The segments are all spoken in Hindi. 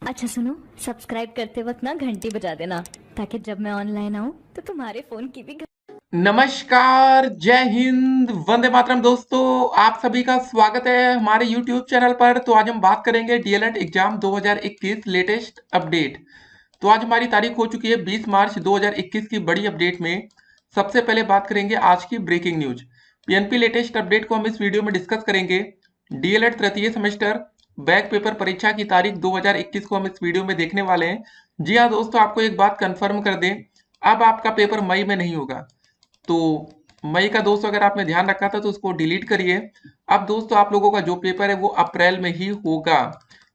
अच्छा सुनो, सब्सक्राइब करते वक्त ना घंटी बजा देना ताकि जब मैं ऑनलाइन आऊँ तो तुम्हारे फोन की भी नमस्कार, जय हिंद, वंदे मातरम दोस्तों। आप सभी का स्वागत है हमारे YouTube चैनल पर। तो आज हम बात करेंगे डीएलएड एग्जाम 2021 लेटेस्ट अपडेट। तो आज हमारी तारीख हो चुकी है 20 मार्च 2021 की बड़ी अपडेट में सबसे पहले बात करेंगे आज की breaking news. PNP latest update को हम इस वीडियो में डिस्कस करेंगे। डीएलएड तृतीय सेमेस्टर बैक पेपर परीक्षा की तारीख 2021 को हम इस वीडियो में देखने वाले हैं। जी हाँ दोस्तों, आपको एक बात कंफर्म कर दें, अब आपका पेपर मई में नहीं होगा। तो मई का दोस्तों अगर आपने ध्यान रखा था तो उसको डिलीट करिए। अब दोस्तों आप लोगों का जो पेपर है वो अप्रैल में ही होगा।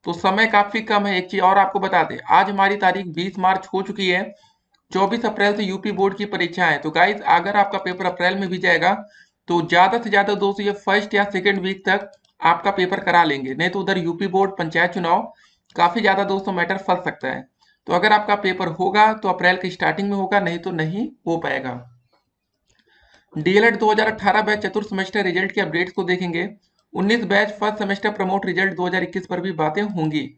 तो समय काफी कम है। एक चीज और आपको बता दें, आज हमारी तारीख 20 मार्च हो चुकी है। 24 अप्रैल से यूपी बोर्ड की परीक्षा है। तो गाइस अगर आपका पेपर अप्रैल में भी जाएगा तो ज्यादा से ज्यादा दोस्तों ये फर्स्ट या सेकेंड वीक तक आपका पेपर करा लेंगे, नहीं तो उधर यूपी बोर्ड पंचायत चुनाव काफी ज्यादा दोस्तों मैटर फंस सकता है। तो अगर आपका पेपर होगा तो अप्रैल की स्टार्टिंग में होगा, नहीं तो नहीं हो पाएगा। डीएलएड 2018 बैच चतुर्थ सेमेस्टर रिजल्ट के अपडेट्स को देखेंगे। 19 batch first semester promote result 2021 पर भी बातें होंगी।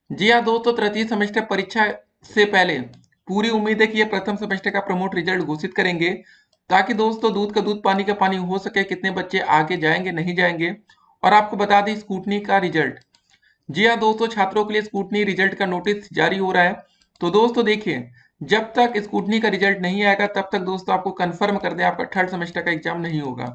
जी हाँ दोस्तों, तृतीय सेमेस्टर परीक्षा से पहले पूरी उम्मीद है कि ये प्रथम सेमेस्टर का प्रमोट रिजल्ट घोषित करेंगे, ताकि दोस्तों दूध का दूध पानी का पानी हो सके, कितने बच्चे आगे जाएंगे नहीं जाएंगे। और आपको बता दें स्कूटनी का रिजल्ट, जी हाँ दोस्तों, छात्रों के लिए स्कूटनी रिजल्ट का नोटिस जारी हो रहा है। तो दोस्तों देखिए, जब तक स्कूटनी का रिजल्ट नहीं आएगा तब तक दोस्तों आपको कंफर्म कर दें आपका थर्ड सेमेस्टर का एग्जाम नहीं होगा।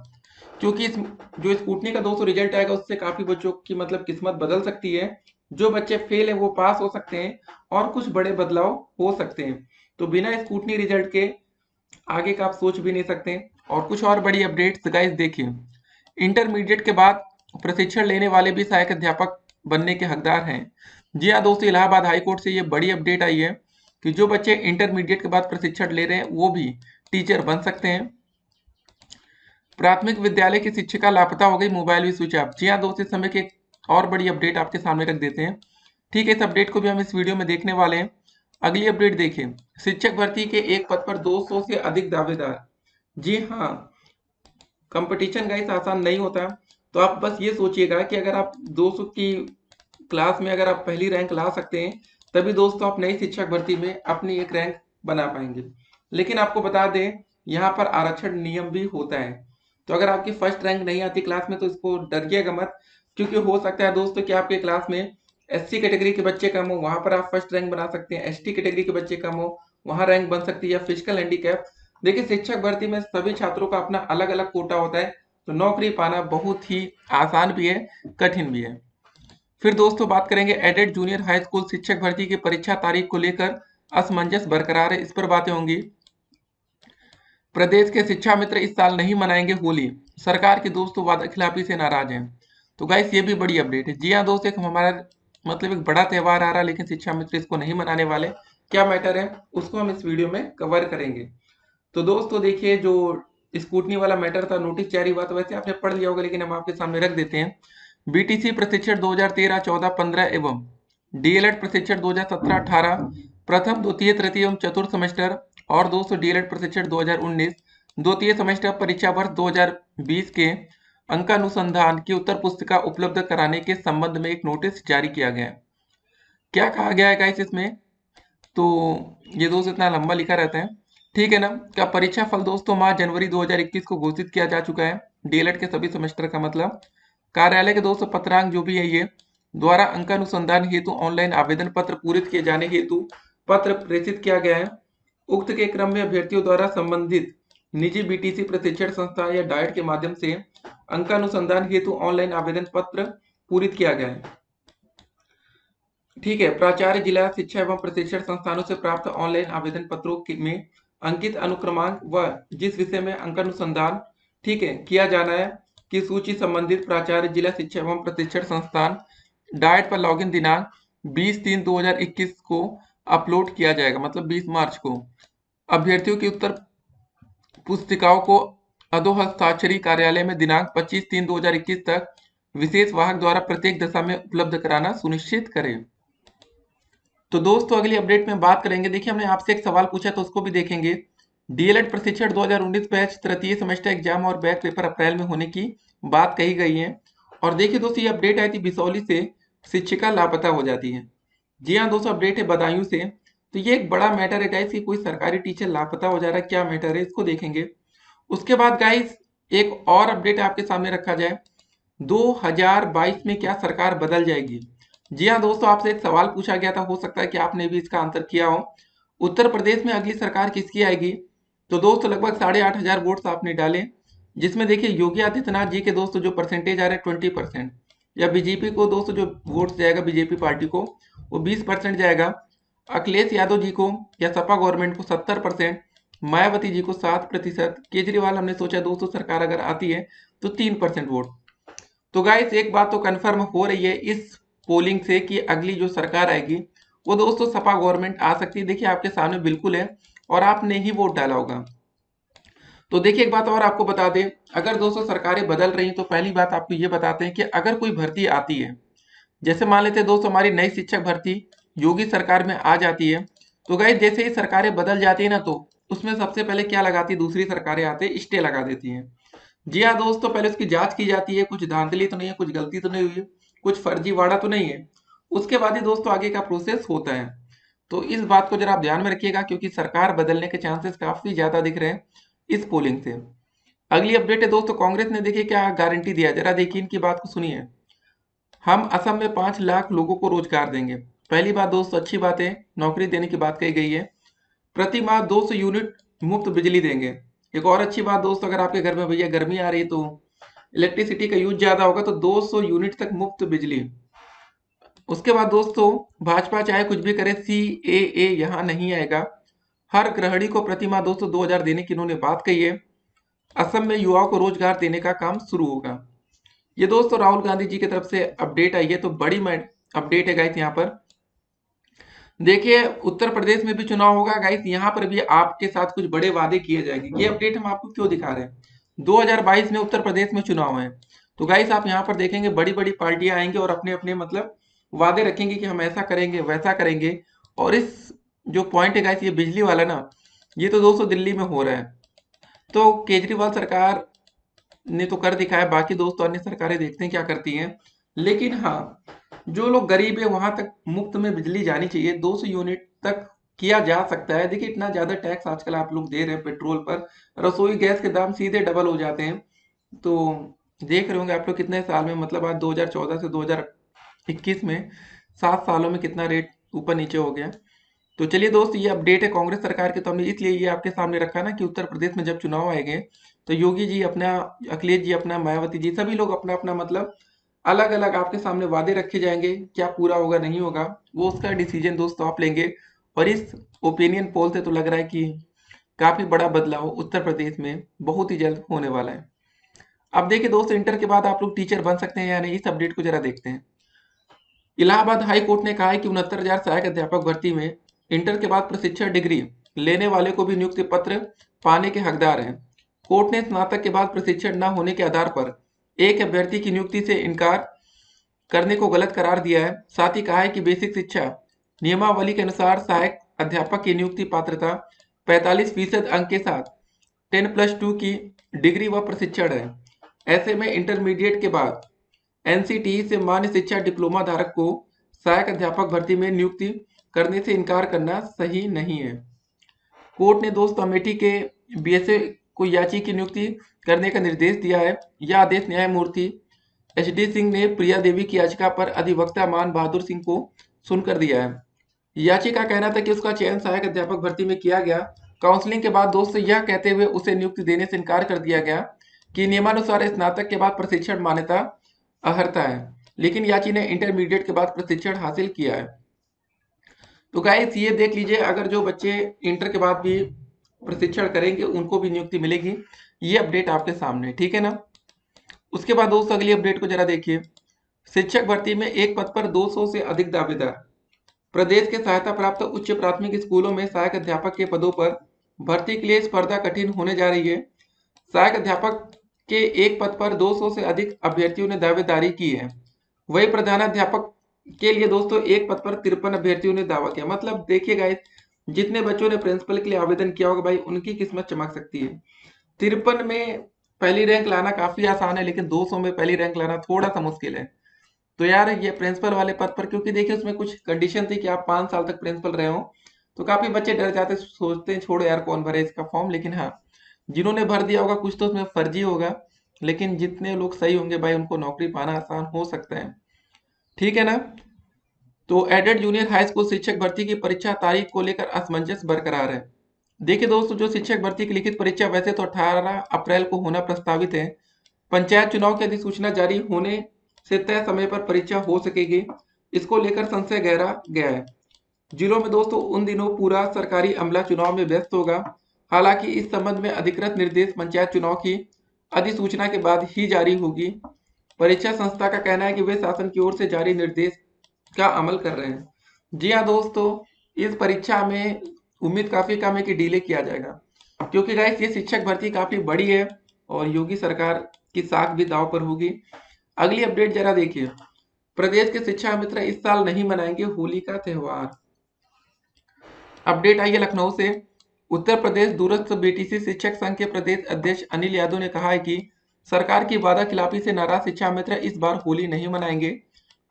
क्योंकि जो स्कूटनी का दोस्तों रिजल्ट आएगा उससे काफी बच्चों की मतलब किस्मत बदल सकती है। जो बच्चे फेल है वो पास हो सकते हैं और कुछ बड़े बदलाव हो सकते हैं। तो बिना स्कूटनी रिजल्ट के आगे का आप सोच भी नहीं सकते। और कुछ और बड़ी अपडेट्स गाइस देखिए, इंटरमीडिएट के बाद प्रशिक्षण लेने वाले भी सहायक अध्यापक बनने के हकदार हैं। जी हाँ दोस्तों, इलाहाबाद हाई कोर्ट से ये बड़ी अपडेट आई है कि जो बच्चे इंटरमीडिएट के बाद प्रशिक्षण ले रहे हैं वो भी टीचर बन सकते हैं। प्राथमिक विद्यालय की शिक्षिका लापता हो गई, मोबाइल भी स्विच ऑफ। जी हाँ दोस्तों, इस समय की एक और बड़ी अपडेट आपके सामने रख देते हैं। ठीक है, इस अपडेट को भी हम इस वीडियो में देखने वाले हैं। अगली अपडेट देखिए, शिक्षक भर्ती के एक पद पर 200 से अधिक दावेदार। जी हाँ, कंपटीशन गाइस आसान नहीं होता। तो आप बस ये सोचिएगा कि अगर आप 200 की क्लास में अगर आप पहली रैंक ला सकते हैं तभी दोस्तों आप नई शिक्षक भर्ती में अपनी एक रैंक बना पाएंगे। लेकिन आपको बता दें, यहाँ पर आरक्षण नियम भी होता है। तो अगर आपकी फर्स्ट रैंक नहीं आती क्लास में तो इसको डरिएगा मत, क्योंकि हो सकता है दोस्तों कि आपके क्लास में एससी कैटेगरी के बच्चे कम हो, वहां पर आप फर्स्ट रैंक बना सकते हैं। एसटी कैटेगरी के बच्चे कम हो, वहां रैंक बन सकती है। या फिजिकल हैंडीकैप, देखिए शिक्षक भर्ती में सभी छात्रों का अपना अलग अलग कोटा होता है। तो नौकरी पाना बहुत ही आसान भी है, कठिन भी है। फिर दोस्तों बात करेंगे एडेड जूनियर हाई स्कूल शिक्षक भर्ती की परीक्षा तारीख को लेकर असमंजस बरकरार है, इस पर बातें होंगी। प्रदेश के शिक्षा मित्र इस साल नहीं मनाएंगे होली, सरकार की दोस्तों वादा खिलाफी से नाराज हैं। तो गाइस ये भी बड़ी अपडेट है। जी हाँ दोस्तों, एक हमारा मतलब एक बड़ा त्योहार आ रहा है लेकिन शिक्षा मित्र इसको नहीं मनाने वाले। क्या मैटर है उसको हम इस वीडियो में कवर करेंगे। तो दोस्तों देखिए, जो स्कूटनी वाला मैटर था, नोटिस जारी हुआ तो वैसे आपने पढ़ लिया होगा लेकिन हम आपके सामने रख देते हैं। बीटीसी प्रशिक्षण 2013, 14, 15 एवं डीएलएड प्रशिक्षण 2017-18 प्रथम द्वितीय तृतीय एवं चतुर्थ सेमेस्टर और दोस्तों डीएलएड प्रशिक्षण 2019 द्वितीय सेमेस्टर परीक्षा वर्ष 2020 के अंकानुसंधान की उत्तर पुस्तिका उपलब्ध कराने के संबंध में एक नोटिस जारी किया गया है। क्या कहा गया है गाइस इसमें, तो ये दोस्त इतना लंबा लिखा रहता है, ठीक है ना। क्या परीक्षा फल दोस्तों मार्च जनवरी 2021 को घोषित किया जा चुका है, डीएलएड के सभी सेमेस्टर का मतलब। कार्यालय के दोस्तों पत्रांक जो भी है ये द्वारा अंकानुसंधान हेतु ऑनलाइन आवेदन पत्र पूरित किए जाने हेतु पत्र प्रेषित किया गया है। उक्त के क्रम में अभ्यर्थियों द्वारा संबंधित निजी बीटीसी प्रशिक्षण संस्था या डाइट के माध्यम से अंकानुसंधान हेतु ऑनलाइन आवेदन पत्र पूरित किया गया है। ठीक है, प्राचार्य जिला शिक्षा एवं प्रशिक्षण संस्थानों से प्राप्त ऑनलाइन आवेदन पत्रों में अंकित अनुक्रमांक व जिस विषय में अंकानुसंधान ठीक है किया जाना है की सूची संबंधित प्राचार्य जिला शिक्षा एवं प्रशिक्षण संस्थान डाइट पर लॉगिन दिनांक 20-3-2021 को अपलोड किया जाएगा, मतलब 20 मार्च को। अभ्यर्थियों की उत्तर पुस्तिकाओं को अधोहस्ताक्षरी कार्यालय में दिनांक 25-3-2021 तक विशेष वाहक द्वारा प्रत्येक दशा में उपलब्ध कराना सुनिश्चित करें। तो दोस्तों अगली अपडेट में बात करेंगे। देखिए हमने आपसे एक सवाल पूछा तो उसको भी देखेंगे। डीएलएड प्रशिक्षण 2019 बैच तृतीय सेमेस्टर एग्जाम और बैक पेपर अप्रैल में होने की बात कही गई है। और देखिए दोस्तों, ये अपडेट आई थी बिसौली से, शिक्षिका लापता हो जाती है। जी हाँ दोस्तों, अपडेट है बदायूं से। तो ये एक बड़ा मैटर है गाइस कि कोई सरकारी टीचर लापता हो जा रहा है, क्या मैटर है इसको देखेंगे। उसके बाद गाइस एक और अपडेट आपके सामने रखा जाए, 2022 में क्या सरकार बदल जाएगी। जी हाँ दोस्तों, आपसे एक सवाल पूछा गया था, हो सकता है कि आपने भी इसका आंसर किया हो। उत्तर प्रदेश में अगली सरकार किसकी आएगी। तो दोस्तों लगभग 8,500 वोट्स आपने डाले, जिसमें देखिए योगी आदित्यनाथ जी के दोस्तों जो परसेंटेज आ रहे हैं 20%, या बीजेपी को दोस्तों जो वोट्स जाएगा बीजेपी पार्टी को वो 20% जाएगा, अखिलेश यादव जी को या सपा गवर्नमेंट को 70%, मायावती जी को 7%, केजरीवाल हमने सोचा दोस्तों सरकार अगर आती है तो 3% वोट। तो गाइस एक बात तो कंफर्म हो रही है इस पोलिंग से कि अगली जो सरकार आएगी वो दोस्तों सपा गवर्नमेंट आ सकती है। देखिए आपके सामने बिल्कुल है और आपने ही वोट डाला होगा। तो देखिए एक बात और आपको बता दें, अगर दोस्तों सरकारें बदल रही तो पहली बात आपको ये बताते हैं कि अगर कोई भर्ती आती है, जैसे मान लेते हैं दोस्तों हमारी नई शिक्षक भर्ती योगी सरकार में आ जाती है, तो गाइस जैसे ही सरकारें बदल जाती है ना तो उसमें सबसे पहले क्या लगाती है, दूसरी सरकारें आते स्टे लगा देती हैं। जी हाँ दोस्तों, पहले उसकी जांच की जाती है, कुछ धांधली तो नहीं है, कुछ गलती तो नहीं हुई है, कुछ फर्जीवाड़ा तो नहीं है, उसके बाद ही दोस्तों आगे का प्रोसेस होता है। तो इस बात को जरा आप ध्यान में रखिएगा क्योंकि सरकार बदलने के चांसेस काफी ज्यादा दिख रहे हैं इस पोलिंग से। अगली अपडेट है दोस्तों, कांग्रेस ने देखिए क्या गारंटी दिया, जरा देखिए इनकी बात को सुनिए। हम असम में 5 लाख लोगों को रोजगार देंगे। पहली बात दोस्तों अच्छी बात है, नौकरी देने की बात कही गई है। प्रति माह 200 यूनिट मुफ्त बिजली देंगे। एक और अच्छी बात दोस्तों, अगर आपके घर में भैया गर्मी आ रही है तो इलेक्ट्रिसिटी का यूज ज्यादा होगा तो 200 यूनिट तक मुफ्त बिजली। उसके बाद दोस्तों भाजपा चाहे कुछ भी करे CAA यहाँ नहीं आएगा। हर गृहिणी को प्रति माह दोस्तों 2,000 देने की इन्होंने बात कही है। असम में युवाओं को रोजगार देने का काम शुरू होगा। ये दोस्तों राहुल गांधी जी की तरफ से अपडेट आई है, तो बड़ी अपडेट है गाइस। यहाँ पर देखिए उत्तर प्रदेश में भी चुनाव होगा गाइस, यहाँ पर भी आपके साथ कुछ बड़े वादे किए जाएंगे। ये अपडेट हम आपको क्यों दिखा रहे हैं, 2022 में उत्तर प्रदेश में चुनाव है, तो गाइस आप यहाँ पर देखेंगे बड़ी बड़ी पार्टियां आएंगे और अपने अपने मतलब वादे रखेंगे कि हम ऐसा करेंगे वैसा करेंगे। और इस जो पॉइंट है गाइस ये बिजली वाला ना, ये तो दोस्तों दिल्ली में हो रहा है, तो केजरीवाल सरकार ने तो कर दिखाया, बाकी दोस्तों अन्य सरकारें देखते हैं क्या करती हैं। लेकिन हाँ, जो लोग गरीब है वहां तक मुफ्त में बिजली जानी चाहिए, 200 यूनिट तक किया जा सकता है। देखिए इतना ज्यादा टैक्स आजकल आप लोग दे रहे हैं पेट्रोल पर, रसोई गैस के दाम सीधे डबल हो जाते हैं। तो देख रहे होंगे आप लोग कितने साल में, मतलब आज 2014 से 2021 में 7 सालों में कितना रेट ऊपर नीचे हो गया। तो चलिए दोस्त ये अपडेट है कांग्रेस सरकार के, तो हमने इसलिए ये आपके सामने रखा ना कि उत्तर प्रदेश में जब चुनाव आएंगे तो योगी जी अपना, अखिलेश जी अपना, मायावती जी सभी लोग अपना अपना मतलब अलग अलग आपके सामने वादे रखे जाएंगे, क्या पूरा होगा नहीं होगा वो उसका डिसीजन दोस्तों आप लेंगे। और इस ओपिनियन पोल से तो लग रहा है कि काफी बड़ा बदलाव उत्तर प्रदेश में बहुत ही जल्द होने वाला है। अब देखिए दोस्तों इंटर के बाद आप लोग टीचर बन सकते हैं या नहीं, इस अपडेट को जरा देखते हैं। इलाहाबाद हाई कोर्ट ने कहा है कि 69,000 सहायक अध्यापक भर्ती में इंटर के बाद प्रशिक्षण डिग्री लेने वाले को भी नियुक्ति पत्र पाने के हकदार हैं। कोर्ट ने स्नातक के बाद प्रशिक्षण न होने के आधार पर एक अभ्यर्थी की नियुक्ति से इनकार करने को गलत करार दिया है। साथ ही कहा है कि बेसिक शिक्षा नियमावली के अनुसार सहायक अध्यापक की नियुक्ति पात्रता 45% अंक के साथ 10+2 की डिग्री व प्रशिक्षण है। ऐसे में इंटरमीडिएट के बाद NCTE से मान्य शिक्षा डिप्लोमा धारक को सहायक अध्यापक भर्ती में नियुक्ति करने से इनकार करना सही नहीं है। कोर्ट ने दोस्त अमेठी के BSA को याची की नियुक्ति करने का निर्देश दिया है। यह आदेश न्यायमूर्ति HD सिंह ने प्रिया देवी की याचिका पर अधिवक्ता मान बहादुर सिंह को सुनकर दिया है। याची का कहना था कि उसका चयन सहायक अध्यापक भर्ती में किया गया। काउंसलिंग के बाद दोस्त यह कहते हुए उसे नियुक्ति देने से इनकार कर दिया गया कि नियमानुसार स्नातक के बाद प्रशिक्षण मान्यता अहर्ता है, लेकिन याची ने इंटरमीडिएट के बाद प्रशिक्षण हासिल किया है। तो गाइस ये देख लीजिए, अगर जो बच्चे इंटर के बाद भी प्रशिक्षण करेंगे उनको भी नियुक्ति मिलेगी। ये अपडेट आपके सामने, ठीक है ना। उसके बाद दोस्तों अगली अपडेट को जरा देखिए। शिक्षक भर्ती में एक पद पर 200 से अधिक दावेदार। प्रदेश के सहायता प्राप्त उच्च प्राथमिक स्कूलों में सहायक अध्यापक के पदों पर भर्ती के लिए स्पर्धा कठिन होने जा रही है। सहायक अध्यापक के एक पद पर 200 से अधिक अभ्यर्थियों ने दावेदारी की है। वही प्रधानाध्यापक के लिए दोस्तों एक पद पर 53 अभ्यर्थियों ने दावा किया। मतलब देखिए गाइस, जितने बच्चों ने प्रिंसिपल के लिए आवेदन किया होगा भाई उनकी किस्मत चमक सकती है। 53 में पहली रैंक लाना काफी आसान है, लेकिन 200 में पहली रैंक लाना थोड़ा सा मुश्किल है। तो यार ये प्रिंसिपल वाले पद पर, क्योंकि देखिए उसमें कुछ कंडीशन थी कि आप 5 साल तक प्रिंसिपल रहे हो, तो काफी बच्चे डर जाते, सोचते हैं छोड़ो यार कौन भरे इसका फॉर्म। लेकिन हाँ, जिन्होंने भर दिया होगा कुछ तो उसमें फर्जी होगा, लेकिन जितने लोग सही होंगे भाई उनको नौकरी पाना आसान हो सकता है। ठीक है ना। तो एडेड जूनियर हाई स्कूल शिक्षक भर्ती की परीक्षा तारीख को लेकर असमंजस बरकरार है। देखिए दोस्तों, जो शिक्षक भर्ती की लिखित परीक्षा वैसे तो 18 अप्रैल को होना प्रस्तावित है। पंचायत चुनाव की अधिसूचना जारी होने से तय समय पर परीक्षा हो सकेगी, इसको लेकर संशय गहरा गया है। जिलों में दोस्तों उन दिनों पूरा सरकारी अमला चुनाव में व्यस्त होगा। हालांकि इस संबंध में अधिकृत निर्देश पंचायत चुनाव की अधिसूचना के बाद ही जारी होगी। परीक्षा संस्था का कहना है कि वे शासन की ओर से जारी निर्देश का अमल कर रहे हैं। जी हाँ दोस्तों, इस परीक्षा में उम्मीद काफी कम है कि डिले किया जाएगा, क्योंकि गाइस ये शिक्षक भर्ती काफी बड़ी है और योगी सरकार की साख भी दांव पर होगी। अगली अपडेट जरा देखिए। प्रदेश के शिक्षा मित्र इस साल नहीं मनाएंगे होली का त्योहार। अपडेट आई है लखनऊ से। उत्तर प्रदेश दूरस्थ बीटीसी शिक्षक संघ के प्रदेश अध्यक्ष अनिल यादव ने कहा है कि सरकार की वादा खिलाफी से नाराज शिक्षा मित्र इस बार होली नहीं मनाएंगे।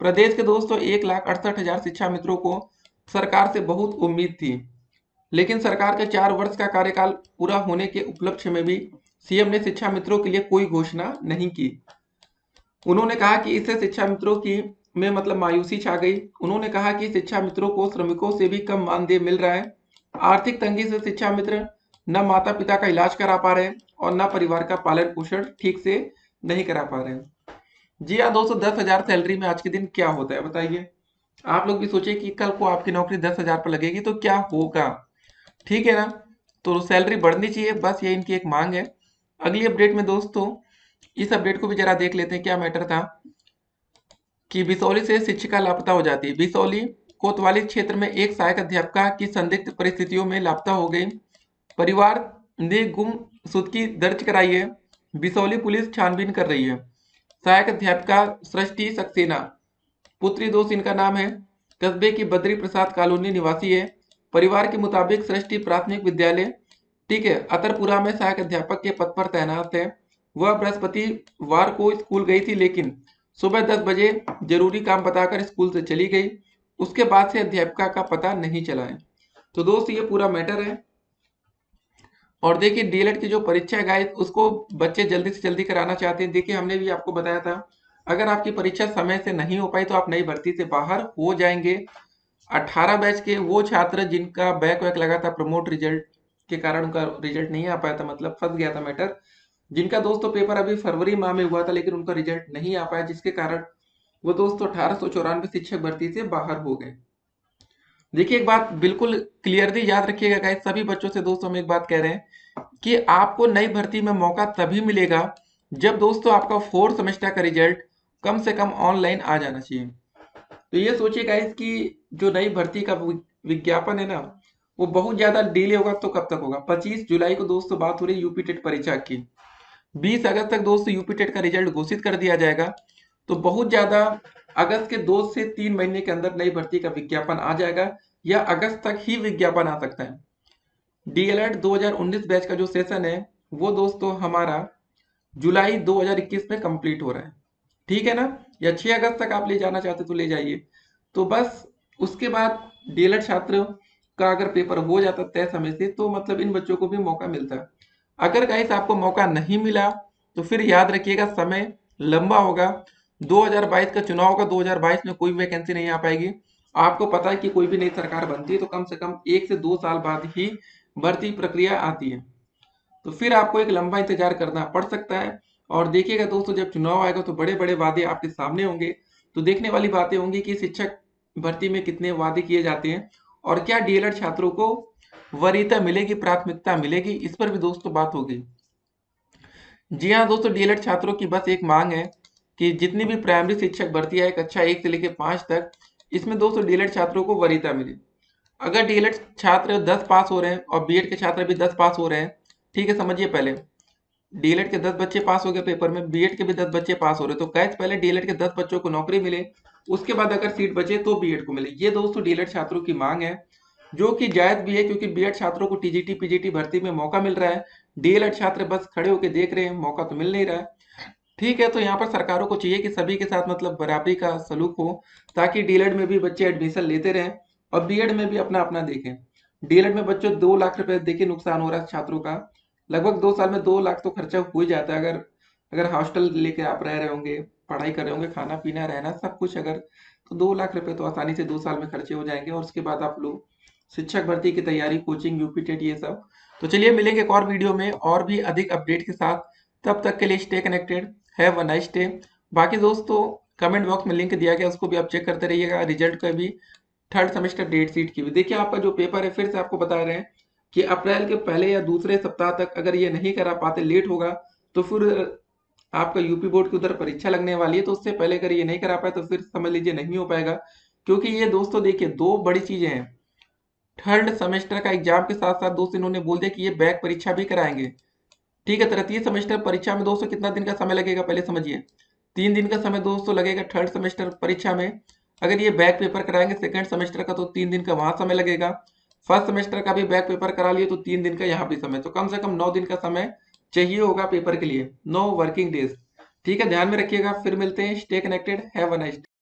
प्रदेश के दोस्तों 1,68,000 शिक्षा मित्रों को सरकार से बहुत उम्मीद थी, लेकिन सरकार के 4 वर्ष का कार्यकाल पूरा होने के उपलक्ष्य में भी सीएम ने शिक्षा मित्रों के लिए कोई घोषणा नहीं की। उन्होंने कहा कि इससे शिक्षा मित्रों की में मतलब मायूसी छा गई। उन्होंने कहा कि शिक्षा मित्रों को श्रमिकों से भी कम मानदेय मिल रहा है। आर्थिक तंगी से शिक्षा मित्र न माता पिता का इलाज करा पा रहे हैं और न परिवार का पालन पोषण ठीक से नहीं करा पा रहे हैं। जी हाँ दोस्तों, 10,000 सैलरी में आज के दिन क्या होता है बताइए। आप लोग भी सोचिए कि कल को आपकी नौकरी 10,000 पर लगेगी तो क्या होगा। ठीक है ना। तो सैलरी बढ़नी चाहिए, बस ये इनकी एक मांग है। अगली अपडेट में दोस्तों, इस अपडेट को भी जरा देख लेते हैं क्या मैटर था कि बिसौली से शिक्षिका लापता हो जाती है। बिसौली कोतवाली क्षेत्र में एक सहायक अध्यापिका की संदिग्ध परिस्थितियों में लापता हो गई। परिवार ने गुमशुदगी दर्ज कराई है। बिसौली पुलिस छानबीन कर रही है। सहायक अध्यापिका सृष्टि सक्सेना, पुत्री दोस्त इनका नाम है, कस्बे की बद्री प्रसाद कॉलोनी निवासी है। परिवार के मुताबिक सृष्टि प्राथमिक विद्यालय ठीक है अतरपुरा में सहायक अध्यापक के पद पर तैनात है। वह बृहस्पतिवार को स्कूल गई थी, लेकिन सुबह 10 बजे जरूरी काम बताकर स्कूल से चली गई। उसके बाद से अध्यापिका का पता नहीं चला है। तो दोस्त ये पूरा मैटर है। और देखिए डीएलएड की जो परीक्षा है गाइस, उसको बच्चे जल्दी से जल्दी कराना चाहते हैं। देखिए हमने भी आपको बताया था, अगर आपकी परीक्षा समय से नहीं हो पाई तो आप नई भर्ती से बाहर हो जाएंगे। 18 बैच के वो छात्र जिनका बैक वैक लगा था प्रमोट रिजल्ट के कारण, उनका रिजल्ट नहीं आ पाया था, मतलब फंस गया था मैटर। जिनका दोस्तों पेपर अभी फरवरी माह में हुआ था लेकिन उनका रिजल्ट नहीं आ पाया, जिसके कारण वो दोस्तों 1894 शिक्षक भर्ती से बाहर हो गए। देखिए एक बात बिल्कुल क्लियरली याद रखिएगा गाइस, सभी बच्चों से दोस्तों हम एक बात कह रहे हैं कि आपको नई भर्ती में मौका तभी मिलेगा जब दोस्तों आपका 4th सेमेस्टर का रिजल्ट कम से कम ऑनलाइन आ जाना चाहिए। तो ये सोचिए गाइस कि जो नई भर्ती का विज्ञापन है ना, वो बहुत ज्यादा डिले होगा तो कब तक होगा। 25 जुलाई को दोस्तों बात हो रही है यूपी टेट परीक्षा की। 20 अगस्त तक दोस्तों यूपी टेट का रिजल्ट घोषित कर दिया जाएगा। तो बहुत ज्यादा अगस्त के 2 से 3 महीने के अंदर नई भर्ती का विज्ञापन आ जाएगा, या अगस्त तक ही विज्ञापन आ सकता है। डीएलएड 2019 बैच का जो सेशन है वो दोस्तों हमारा जुलाई 2021 में कंप्लीट हो रहा है। ठीक है ना। या 6 अगस्त तक आप ले जाना चाहते तो ले जाइए। तो बस उसके बाद डीएलएड छात्र का अगर पेपर हो जाता तय समय से तो मतलब इन बच्चों को भी मौका मिलता है। अगर गाइस आपको मौका नहीं मिला तो फिर याद रखिएगा समय लंबा होगा। 2022 का चुनाव होगा, 2022 में कोई वैकेंसी नहीं आ पाएगी। आपको पता है कि कोई भी नई सरकार बनती है तो कम से कम 1 से 2 साल बाद ही भर्ती प्रक्रिया आती है। तो फिर आपको एक लंबा इंतजार करना पड़ सकता है। और देखिएगा दोस्तों, जब चुनाव आएगा तो बड़े बड़े वादे आपके सामने होंगे। तो देखने वाली बातें होंगी कि शिक्षक भर्ती में कितने वादे किए जाते हैं और क्या डीएलएड छात्रों को वरीयता मिलेगी, प्राथमिकता मिलेगी, इस पर भी दोस्तों बात होगी। जी हाँ दोस्तों, डीएलएड छात्रों की बस एक मांग है कि जितनी भी प्राइमरी शिक्षक भर्ती है कक्षा 1 से लेकर 5 तक, इसमें दोस्तों डीएलएड छात्रों को वरीयता मिले। अगर डीएलएड छात्र 10 पास हो रहे हैं और बीएड के छात्र भी 10 पास हो रहे हैं, ठीक है समझिए, पहले डीएलएड के 10 बच्चे पास हो गए पेपर में, बीएड के भी 10 बच्चे पास हो रहे, तो कैच पहले डीएलएड के 10 बच्चों को नौकरी मिले, उसके बाद अगर सीट बचे तो बीएड को मिले। ये दोस्तों डीएलएड छात्रों की मांग है, जो कि जायज भी है, क्योंकि बीएड छात्रों को टीजीटी पीजीटी भर्ती में मौका मिल रहा है। डीएलएड छात्र बस खड़े होकर देख रहे हैं, मौका तो मिल नहीं रहा है। ठीक है, तो यहाँ पर सरकारों को चाहिए कि सभी के साथ मतलब बराबरी का सलूक हो, ताकि डीएलएड में भी बच्चे एडमिशन लेते रहें और बीएड में भी अपना अपना देखें। डीएलएड में बच्चों 2 लाख रुपए देखिए नुकसान हो रहा है छात्रों का। लगभग 2 साल में 2 लाख तो खर्चा हो ही जाता है। अगर अगर हॉस्टल लेके आप रह रहे होंगे, पढ़ाई कर रहे होंगे, खाना पीना रहना सब कुछ, अगर तो 2 लाख रुपए तो आसानी से 2 साल में खर्चे हो जाएंगे। और उसके बाद आप लोग शिक्षक भर्ती की तैयारी, कोचिंग, यूपी टेट, ये सब। तो चलिए मिलेंगे एक और वीडियो में और भी अधिक अपडेट के साथ। तब तक के लिए stay connected, have a nice day. बाकी दोस्तों कमेंट बॉक्स में लिंक दिया गया, उसको भी आप चेक करते रहिएगा। रिजल्ट का भी, थर्ड सेमेस्टर डेट शीट की भी। देखिए आपका जो पेपर है, फिर से आपको बता रहे हैं कि अप्रैल के पहले या दूसरे सप्ताह तक अगर ये नहीं करा पाते, लेट होगा, तो फिर आपका यूपी बोर्ड की उधर परीक्षा लगने वाली है। तो उससे पहले अगर ये नहीं करा पाए तो फिर समझ लीजिए नहीं हो पाएगा। क्योंकि ये दोस्तों देखिए दो बड़ी चीजें हैं। थर्ड सेमेस्टर का एग्जाम के साथ साथ दोस्तों इन्होंने बोल दिया कि ये बैक परीक्षा भी कराएंगे। ठीक है, तृतीय सेमेस्टर परीक्षा में दोस्तों कितना दिन का समय लगेगा पहले समझिए। 3 दिन का समय दोस्तों लगेगा थर्ड सेमेस्टर परीक्षा में। अगर ये बैक पेपर कराएंगे सेकंड सेमेस्टर का, तो 3 दिन का वहां समय लगेगा। फर्स्ट सेमेस्टर का भी बैक पेपर करा लिए तो 3 दिन का यहाँ भी समय, तो कम से कम 9 दिन का समय चाहिए होगा पेपर के लिए, 9 वर्किंग डेज। ठीक है, ध्यान में रखिएगा। फिर मिलते हैं, stay connected, have a nice day.